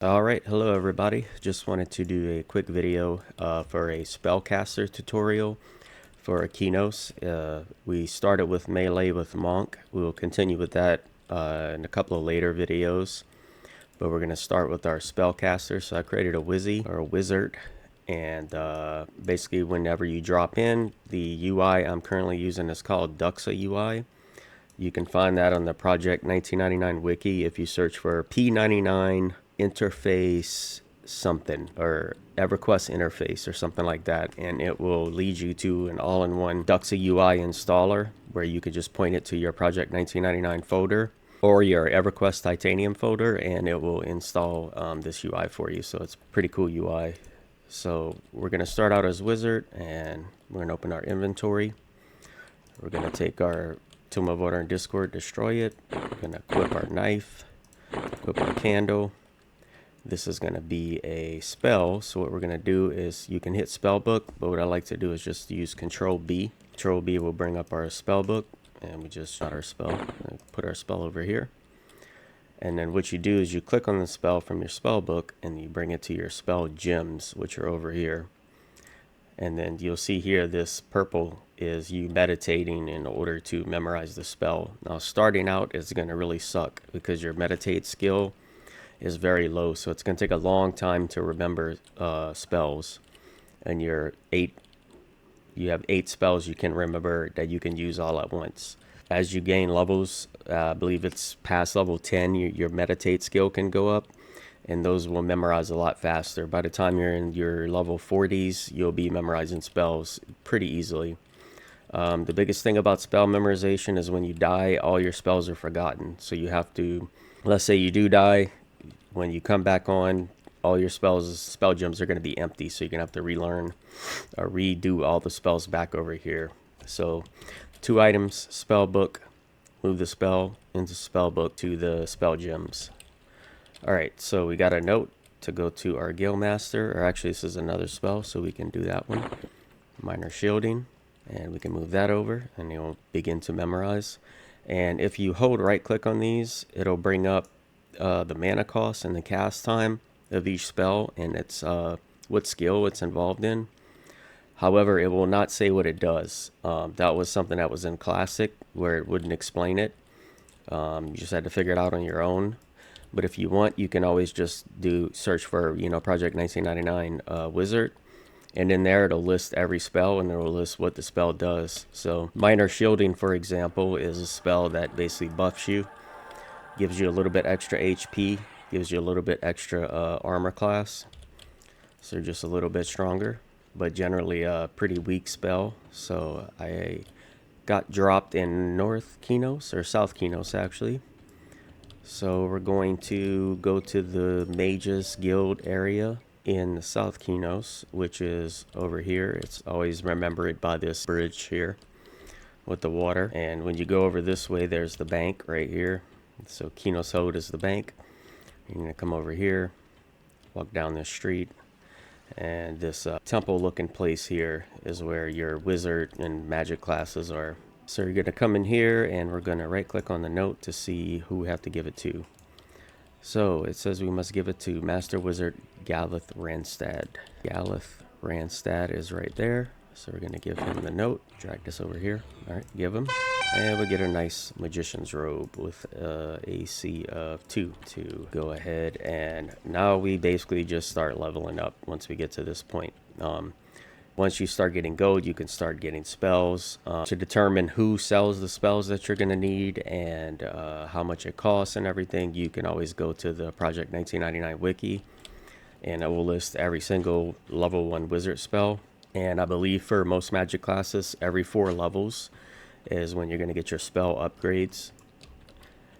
Alright, hello everybody. Just wanted to do a quick video for a spellcaster tutorial for Qeynos. We started with melee with Monk. We will continue with that in a couple of later videos. But we're going to start with our spellcaster. So I created a wizzy or a wizard. And basically whenever you drop in, the UI I'm currently using is called Duxa UI. You can find that on the Project 1999 wiki if you search for P99 interface something or Everquest interface or something like that, and it will lead you to an all-in-one Duxa UI installer where you could just point it to your Project 1999 folder or your Everquest Titanium folder, and it will install this UI for you. So it's pretty cool UI. So we're going to start out as wizard, and we're going to open our inventory. We're going to take our Tomb of Order and Discord, destroy it. We're going to equip our knife, equip our candle. This is going to be a spell. So what we're going to do is you can hit spellbook, but what I like to do is just use Control B. Control B will bring up our spellbook, and we just shot our spell. Put our spell over here. And then what you do is you click on the spell from your spellbook and you bring it to your spell gems, which are over here. And then you'll see here this purple is you meditating in order to memorize the spell. Now starting out is going to really suck because your meditate skill is very low, so it's going to take a long time to remember spells. And you have 8 spells you can remember that you can use all at once. As you gain levels, I believe it's past level 10, your meditate skill can go up, and those will memorize a lot faster. By the time you're in your level 40s, you'll be memorizing spells pretty easily. The biggest thing about spell memorization is when you die, all your spells are forgotten. So you have to, let's say you do die, when you come back on, all your spell gems are going to be empty. So you're going to have to relearn or redo all the spells back over here. So 2 items, spell book, move the spell into spell book to the spell gems. Alright, so we got a note to go to our Guild Master, or actually this is another spell, so we can do that one. Minor Shielding, and we can move that over, and it'll begin to memorize. And if you hold right click on these, it'll bring up the mana cost and the cast time of each spell, and it's what skill it's involved in. However, it will not say what it does. That was something that was in Classic, where it wouldn't explain it. You just had to figure it out on your own. But if you want, you can always just search for, Project 1999 wizard. And in there, it'll list every spell, and it'll list what the spell does. So Minor Shielding, for example, is a spell that basically buffs you. Gives you a little bit extra HP. Gives you a little bit extra armor class. So just a little bit stronger. But generally a pretty weak spell. So I got dropped in North Qeynos, or South Qeynos actually. So we're going to go to the Mages Guild area in South Qeynos, which is over here. It's always remember it by this bridge here with the water. And when you go over this way, there's the bank right here. So Qeynos Hold is the bank. You're going to come over here, walk down this street, and this temple looking place here is where your wizard and magic classes are. So you're going to come in here, and we're going to right click on the note to see who we have to give it to. So it says we must give it to Master Wizard Galith Randstad. Galith Randstad is right there. So we're going to give him the note. Drag this over here. All right, give him. And we get a nice magician's robe with AC of 2 to go ahead. And now we basically just start leveling up once we get to this point. Once you start getting gold, you can start getting spells. To determine who sells the spells that you're going to need and how much it costs and everything, you can always go to the Project 1999 wiki, and it will list every single level 1 wizard spell. And I believe for most magic classes, every 4 levels is when you're going to get your spell upgrades.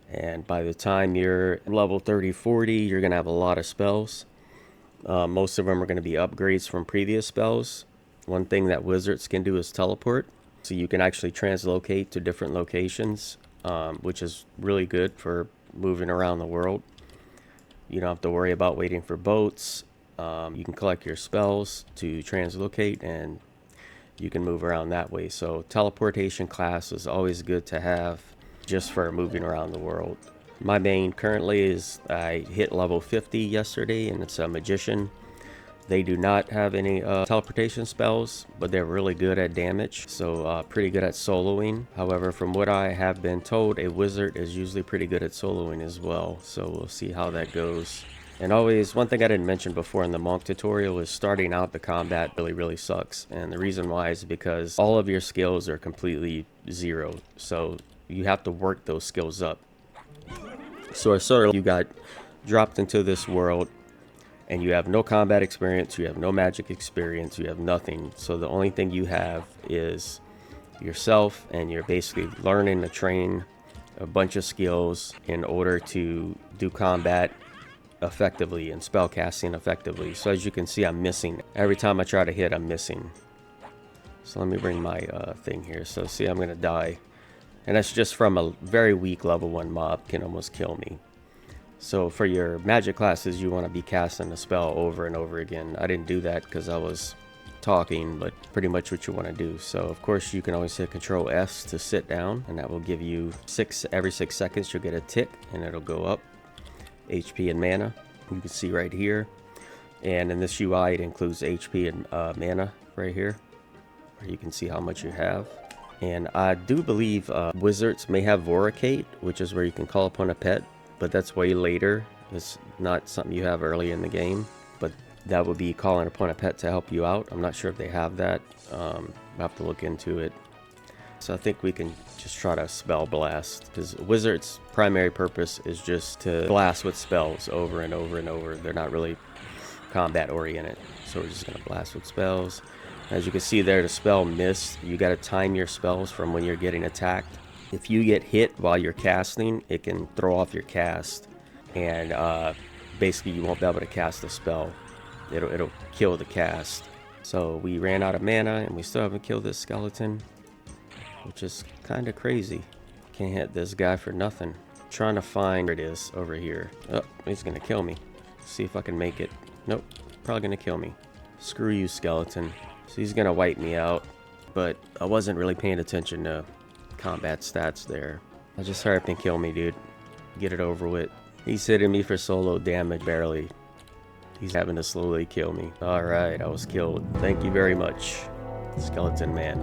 And by the time you're level 30-40, you're going to have a lot of spells. Most of them are going to be upgrades from previous spells. One thing that wizards can do is teleport. So you can actually translocate to different locations, which is really good for moving around the world. You don't have to worry about waiting for boats. You can collect your spells to translocate, and you can move around that way. So teleportation class is always good to have just for moving around the world. My main currently is I hit level 50 yesterday, and it's a magician. They do not have any teleportation spells, but they're really good at damage, so pretty good at soloing. However, from what I have been told, a wizard is usually pretty good at soloing as well, so we'll see how that goes. And always, one thing I didn't mention before in the monk tutorial is starting out the combat really sucks. And the reason why is because all of your skills are completely zero, so you have to work those skills up. So it's sort of you got dropped into this world and you have no combat experience, you have no magic experience, you have nothing. So the only thing you have is yourself, and you're basically learning to train a bunch of skills in order to do combat effectively and spell casting effectively. So as you can see, I'm missing. Every time I try to hit, I'm missing. So let me bring my thing here. So see, I'm gonna die. And that's just from a very weak level 1 mob can almost kill me. So for your magic classes, you want to be casting the spell over and over again. I didn't do that because I was talking, but pretty much what you want to do. So of course you can always hit Control S to sit down, and that will give you every 6 seconds you'll get a tick, and it'll go up HP and mana. You can see right here, and in this UI it includes HP and mana right here, where you can see how much you have. And I do believe wizards may have Voracate, which is where you can call upon a pet, but that's way later. It's not something you have early in the game, but that would be calling upon a pet to help you out. I'm not sure if they have that. I'll have to look into it. So I think we can just try to spell blast, because wizard's primary purpose is just to blast with spells over and over and over. They're not really combat oriented, so we're just gonna blast with spells. As you can see there, the spell missed. You gotta time your spells from when you're getting attacked. If you get hit while you're casting, it can throw off your cast, and basically you won't be able to cast the spell. It'll kill the cast. So we ran out of mana, and we still haven't killed this skeleton, which is kind of crazy. Can't hit this guy for nothing. Trying to find where it is over here. Oh, he's gonna kill me. See if I can make it. Nope, probably gonna kill me. Screw you, skeleton. So he's gonna wipe me out, but I wasn't really paying attention to combat stats there. I just hurry up and kill me, dude. Get it over with. He's hitting me for solo damage, barely. He's having to slowly kill me. Alright, I was killed. Thank you very much, skeleton man.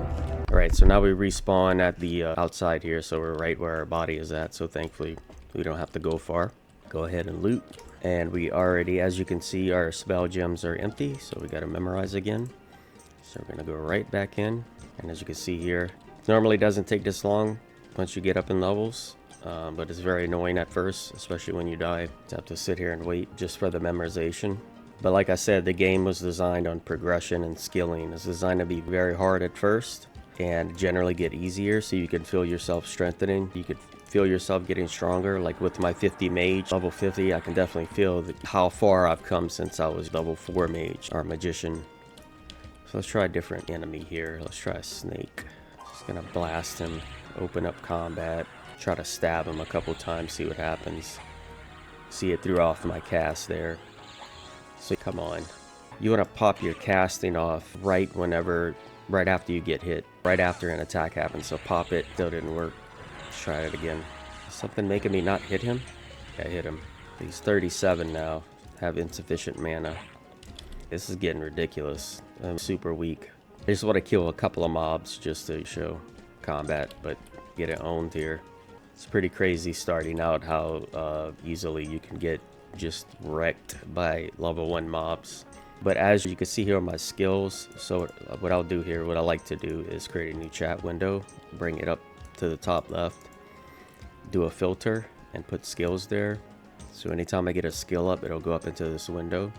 Alright, so now we respawn at the outside here, so we're right where our body is at, so thankfully we don't have to go far. Go ahead and loot. And we already, as you can see, our spell gems are empty, so we gotta memorize again. So we're gonna go right back in, and as you can see here, normally doesn't take this long once you get up in levels, but it's very annoying at first, especially when you die, to have to sit here and wait just for the memorization. But like I said, the game was designed on progression and skilling. It's designed to be very hard at first and generally get easier, so you can feel yourself strengthening. You could feel yourself getting stronger. Like with my 50 mage, level 50, I can definitely feel how far I've come since I was level 4 mage or magician. So let's try a different enemy here. Let's try a snake. Just gonna blast him, open up combat, try to stab him a couple times, see what happens. See, it threw off my cast there. So come on. You wanna pop your casting off right after you get hit. Right after an attack happens, so pop it. Still didn't work. Let's try it again. Something making me not hit him? Yeah, I hit him. He's 37 now. Have insufficient mana. This is getting ridiculous. I'm super weak. I just want to kill a couple of mobs just to show combat, but get it owned here. It's pretty crazy starting out how easily you can get just wrecked by level 1 mobs. But as you can see here on my skills, so what I'll do here, what I like to do is create a new chat window, bring it up to the top left, do a filter, and put skills there. So anytime I get a skill up, it'll go up into this window.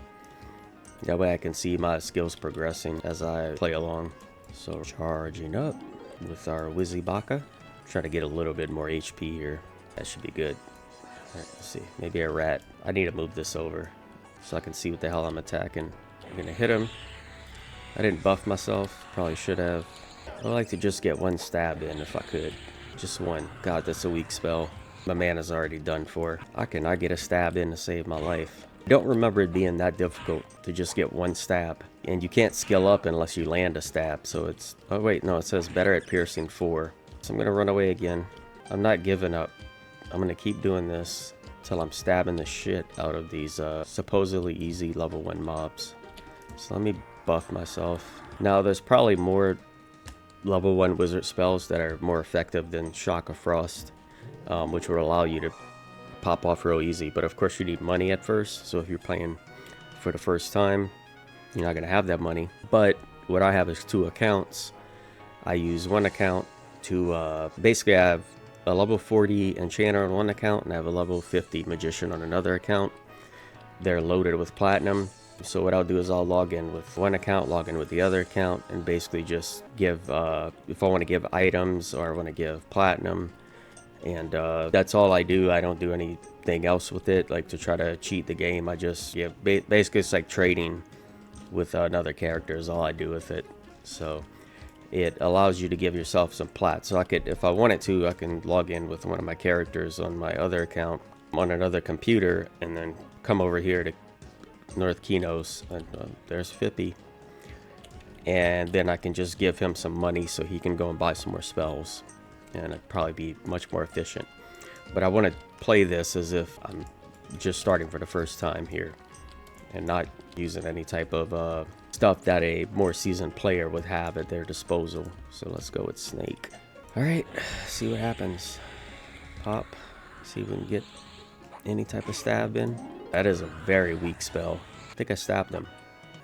That way I can see my skills progressing as I play along. So charging up with our Wizzy Baka. Try to get a little bit more HP here. That should be good. Alright, let's see. Maybe a rat. I need to move this over so I can see what the hell I'm attacking. I'm gonna hit him. I didn't buff myself. Probably should have. I'd like to just get one stab in if I could. Just one. God, that's a weak spell. My mana's already done for. I cannot get a stab in to save my life. I don't remember it being that difficult to just get one stab. And you can't skill up unless you land a stab. So it's... Oh wait, no, it says better at piercing 4. So I'm gonna run away again. I'm not giving up. I'm gonna keep doing this till I'm stabbing the shit out of these supposedly easy level 1 mobs. So let me buff myself. Now there's probably more level 1 wizard spells that are more effective than Shock of Frost, which will allow you to pop off real easy. But of course you need money at first, so if you're playing for the first time, you're not gonna have that money. But what I have is 2 accounts. I use one account to basically I have a level 40 enchanter on one account and I have a level 50 magician on another account. They're loaded with platinum. So what I'll do is I'll log in with one account, log in with the other account, and basically just give, if I want to give items or I want to give platinum, and that's all I do. I don't do anything else with it, like to try to cheat the game. I just give, basically it's like trading with another character is all I do with it. So it allows you to give yourself some plat. So I could, if I wanted to, I can log in with one of my characters on my other account on another computer and then come over here to North Qeynos, and there's Fippy, and then I can just give him some money so he can go and buy some more spells, and it'd probably be much more efficient. But I want to play this as if I'm just starting for the first time here and not using any type of stuff that a more seasoned player would have at their disposal. So let's go with Snake. All right, see what happens. Pop, see if we can get any type of stab in. That is a very weak spell. I think I stabbed him.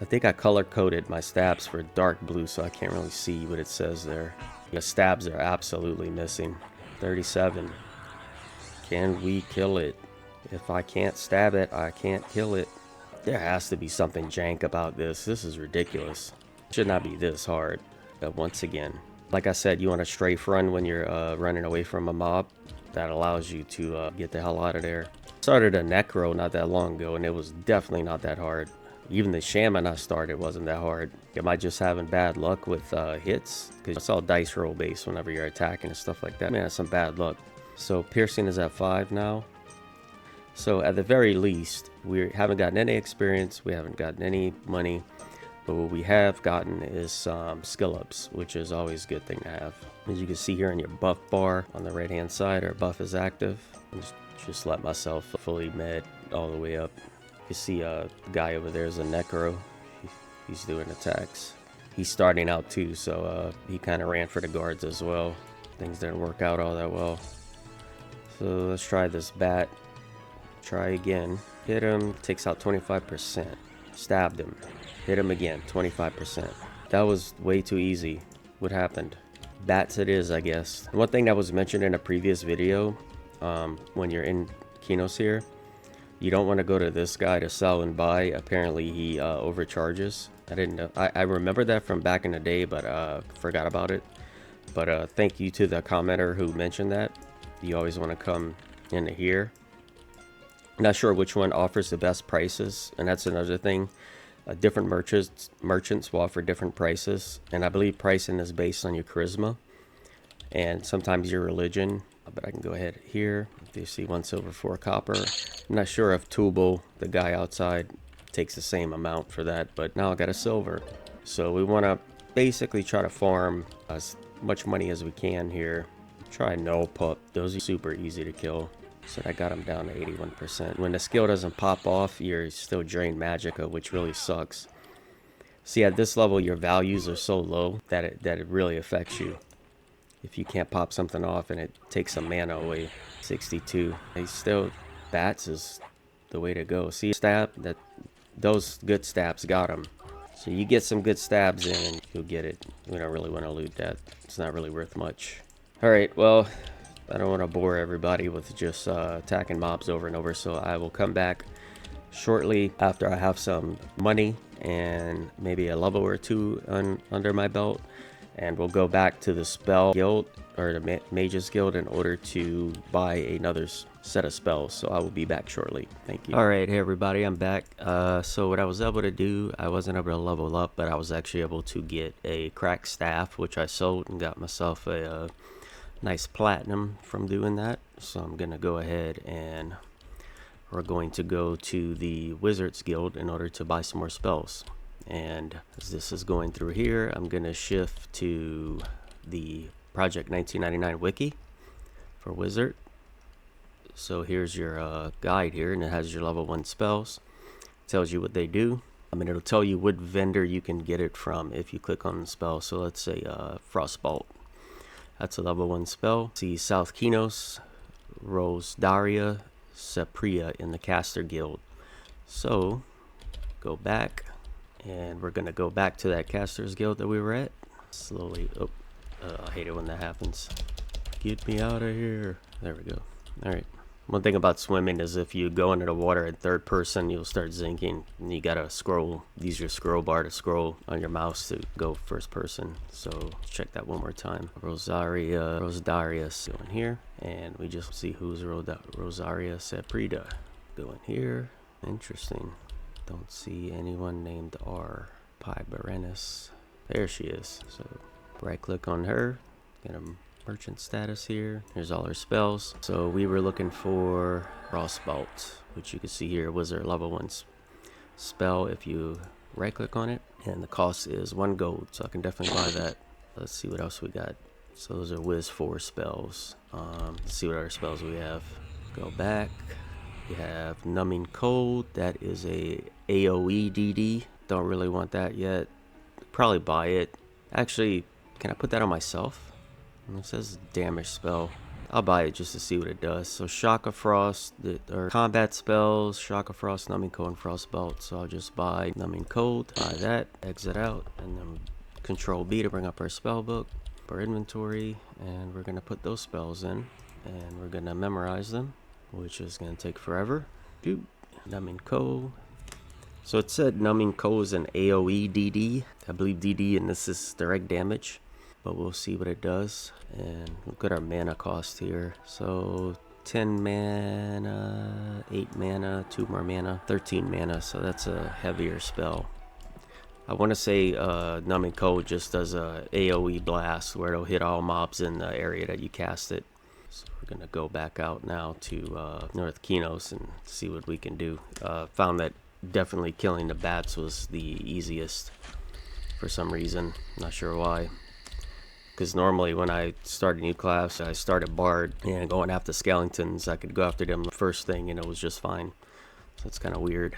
I think I color coded my stabs for dark blue, so I can't really see what it says there. The stabs are absolutely missing. 37. Can we kill it? If I can't stab it, I can't kill it. There has to be something jank about this. This is ridiculous. It should not be this hard. But once again, like I said, you want to strafe run when you're running away from a mob. That allows you to get the hell out of there. Started a Necro not that long ago, and it was definitely not that hard. Even the Shaman I started wasn't that hard. Am I just having bad luck with hits? Because it's all dice roll based whenever you're attacking and stuff like that. Man, that's some bad luck. So piercing is at 5 now. So at the very least, we haven't gotten any experience. We haven't gotten any money. But what we have gotten is some skill ups, which is always a good thing to have. As you can see here in your buff bar on the right hand side, our buff is active. Just let myself fully med all the way up. You can see the guy over there is a Necro. He's doing attacks. He's starting out too, so he kind of ran for the guards as well. Things didn't work out all that well. So let's try this bat. Try again. Hit him, takes out 25%. Stabbed him. Hit him again, 25%. That was way too easy. What happened? Bats it is, I guess. One thing that was mentioned in a previous video, when you're in Qeynos here, you don't want to go to this guy to sell and buy. Apparently he overcharges. I didn't know. I remember that from back in the day, but forgot about it. But thank you to the commenter who mentioned that. You always want to come into here. Not sure which one offers the best prices, and that's another thing. Different merchants will offer different prices, and I believe pricing is based on your charisma and sometimes your religion. But I can go ahead here. You see 1 silver, 4 copper. I'm not sure if Tubal, the guy outside, takes the same amount for that, but now I got a silver. So we want to basically try to farm as much money as we can here. Try no pup. Those are super easy to kill. So that got him down to 81%. When the skill doesn't pop off, you're still drained magicka, which really sucks. See, at this level, your values are so low that it really affects you. If you can't pop something off and it takes some mana away. 62. He still, bats is the way to go. See, stab, those good stabs got him. So you get some good stabs in and you'll get it. We don't really want to loot that. It's not really worth much. Alright, well, I don't want to bore everybody with just attacking mobs over and over, so I will come back shortly after I have some money and maybe a level or 2 under my belt, and we'll go back to the spell guild or the mages guild in order to buy another set of spells. So I will be back shortly. Thank you. All right, hey everybody, I'm back. So what I was able to do, I wasn't able to level up, but I was actually able to get a cracked staff, which I sold and got myself a nice platinum from doing that. So I'm gonna go ahead and we're going to go to the Wizards Guild in order to buy some more spells. And as this is going through here, I'm gonna shift to the Project 1999 wiki for Wizard. So here's your guide here, and it has your level 1 spells. Tells you what they do. I mean, it'll tell you what vendor you can get it from if you click on the spell. So let's say Frostbolt. That's a level 1 spell. See South Qeynos, Rosaria, Sapria in the Caster Guild. So go back, and we're gonna go back to that Caster's Guild that we were at. Slowly. Oh, I hate it when that happens. Get me out of here. There we go. All right. One thing about swimming is if you go into the water in third person, you'll start zinking. And you gotta scroll, use your scroll bar to scroll on your mouse to go first person. So let's check that one more time. Rosarius going here, and we just see who's Rosaria Saprida. Going here. Interesting. Don't see anyone named R. Pi Berenice. There she is. So right click on her. Get a merchant status here. Here's all her spells. So we were looking for Frostbolt, which you can see here was her level 1 spell if you right click on it, and the cost is 1 gold, so I can definitely buy that. Let's see what else we got. So those are Wiz 4 spells. Let's see what other spells we have. Go back. We have Numbing Cold. That is a AoE DD. Don't really want that yet. Probably buy it. Actually, can I put that on myself? It says damage spell. I'll buy it just to see what it does. So Shock of Frost, or combat spells, Shock of Frost, Numbing Cold, and Frostbolt. So I'll just buy Numbing Cold, buy that, exit out, and then Control B to bring up our spell book, our inventory, and we're gonna put those spells in, and we're gonna memorize them, which is gonna take forever. Numbing Cold. So it said Numbing Cold is an AoE DD. I believe DD, and this is direct damage. But we'll see what it does. And look at our mana cost here. So 10 mana, 8 mana, 2 more mana, 13 mana. So that's a heavier spell. I want to say Numbing Cold just does a AoE blast where it'll hit all mobs in the area that you cast it. So we're going to go back out now to North Qeynos and see what we can do. Found that definitely killing the bats was the easiest for some reason. Not sure why. Because normally when I start a new class, I started Bard, and going after skeletons, I could go after them the first thing and it was just fine. So it's kind of weird.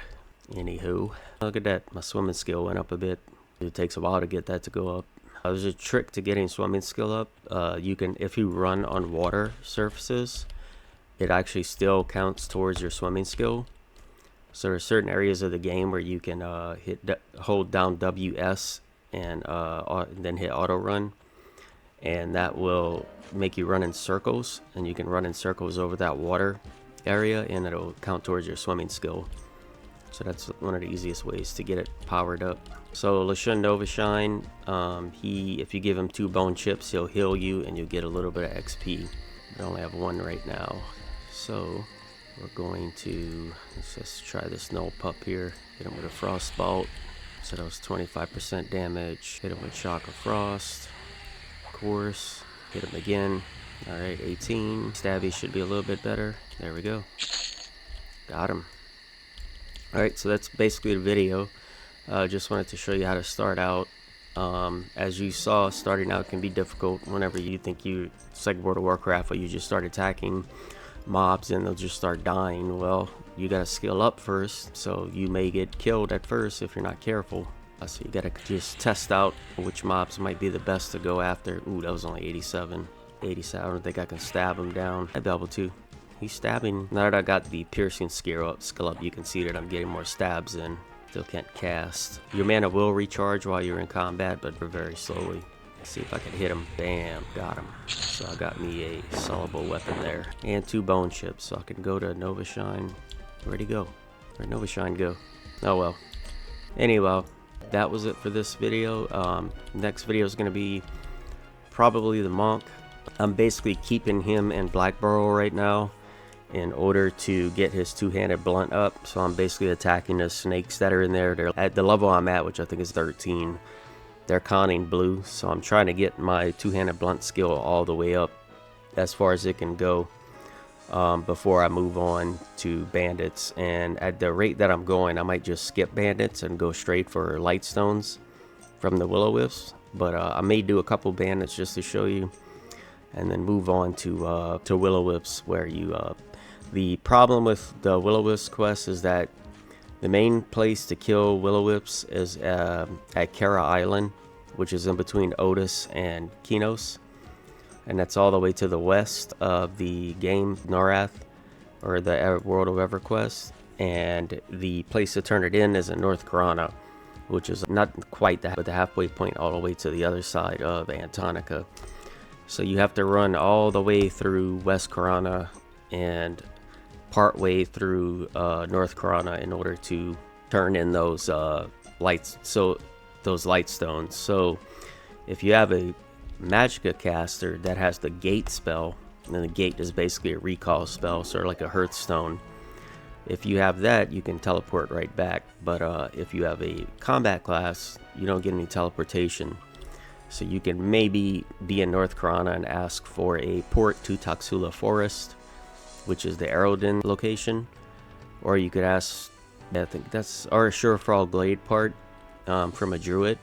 Anywho, look at that. My swimming skill went up a bit. It takes a while to get that to go up. There's a trick to getting swimming skill up. You can, if you run on water surfaces, it actually still counts towards your swimming skill. So there's certain areas of the game where you can hold down WS and then hit auto run. And that will make you run in circles, and you can run in circles over that water area, and it'll count towards your swimming skill. So that's one of the easiest ways to get it powered up. So Lashun Novashine, if you give him 2 bone chips, he'll heal you and you'll get a little bit of XP. I only have 1 right now. So we're going to, let's just try this Null Pup here. Hit him with a Frostbolt. So that was 25% damage. Hit him with Shock of Frost. Course, hit him again. All right, 18. Stabby should be a little bit better. There we go. Got him. All right, so that's basically the video. Just wanted to show you how to start out. As you saw, starting out can be difficult whenever you think it's like World of Warcraft, where you just start attacking mobs and they'll just start dying. Well, you gotta skill up first, so you may get killed at first if you're not careful. So you gotta just test out which mobs might be the best to go after. Ooh, that was only 87. 87, I don't think I can stab him down. I'd be able to. He's stabbing. Now that I got the piercing skill up, you can see that I'm getting more stabs in. Still can't cast. Your mana will recharge while you're in combat, but very slowly. Let's see if I can hit him. Bam, got him. So I got me a soluble weapon there. And 2 bone chips, so I can go to Novashine. Where'd he go? Where'd Novashine go? Oh well. Anyway, that was it for this video. Next video is going to be probably the monk. I'm basically keeping him in Blackborough right now in order to get his 2-handed blunt up. So I'm basically attacking the snakes that are in there. They're at the level I'm at, which I think is 13. They're conning blue, so I'm trying to get my 2-handed blunt skill all the way up as far as it can go before I move on to bandits. And at the rate that I'm going, I might just skip bandits and go straight for light stones from the Will-O-Wisps. But I may do a couple bandits just to show you, and then move on to Will-O-Wisps, where you The problem with the Will-O-Wisp quest is that the main place to kill Will-O-Wisps is at Kara Island, which is in between Otis and Qeynos, and that's all the way to the west of the game Norath, or the world of EverQuest. And the place to turn it in is in North Corona, which is not quite but the halfway point all the way to the other side of Antonica. So you have to run all the way through West Corona and part way through North Corona in order to turn in those lights. So those light stones. So if you have a Magicka caster that has the gate spell, and then the gate is basically a recall spell, sort of like a Hearthstone. If you have that, you can teleport right back. But if you have a combat class, you don't get any teleportation. So you can maybe be in North Corona and ask for a port to Taxula Forest, which is the Aerodin location. Or you could ask, I think that's our Surefall Glade part from a Druid.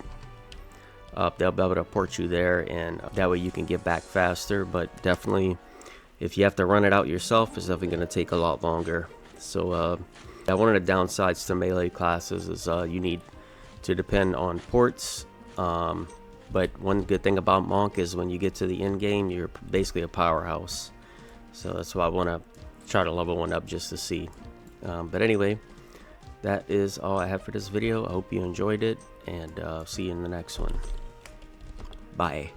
They'll be able to port you there, and that way you can get back faster. But definitely, if you have to run it out yourself, it's definitely going to take a lot longer. So one of the downsides to melee classes is you need to depend on ports. But one good thing about Monk is when you get to the end game, you're basically a powerhouse. So that's why I want to try to level one up just to see. But anyway, that is all I have for this video. I hope you enjoyed it, and see you in the next one. Bye.